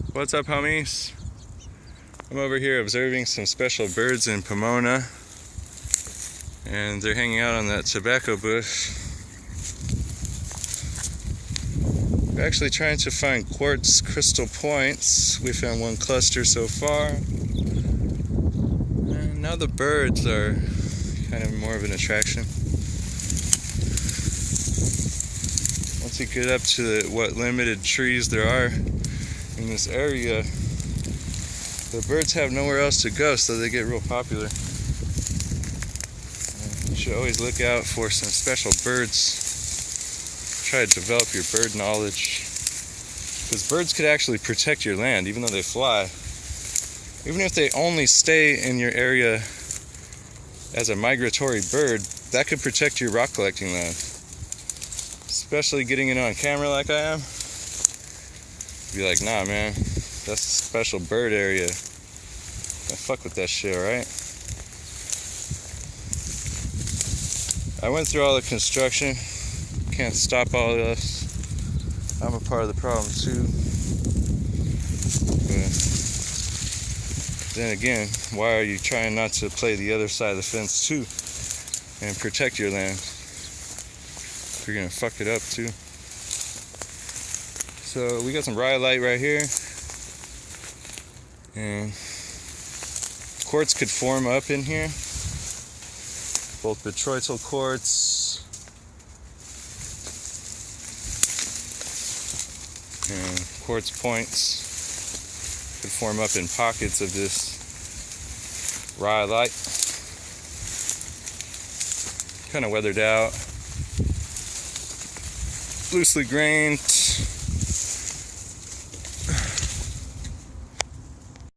What's up, homies? I'm over here observing some special birds in Pomona, and they're hanging out on that tobacco bush. We're actually trying to find quartz crystal points. We found one cluster so far, and now the birds are kind of more of an attraction. Once you get up to what limited trees there are in this area, the birds have nowhere else to go, so they get real popular. You should always look out for some special birds. Try to develop your bird knowledge, because birds could actually protect your land even though they fly. Even if they only stay in your area as a migratory bird, that could protect your rock collecting land. Especially getting it on camera like I am. Be like, nah man, that's a special bird area. Don't fuck with that shit, right? I went through all the construction. Can't stop all of this. I'm a part of the problem too. But then again, why are you trying not to play the other side of the fence too and protect your land? If you're gonna fuck it up too. So we got some rhyolite right here, and quartz could form up in here. Both botryoidal quartz and quartz points could form up in pockets of this rhyolite. Kind of weathered out, loosely grained.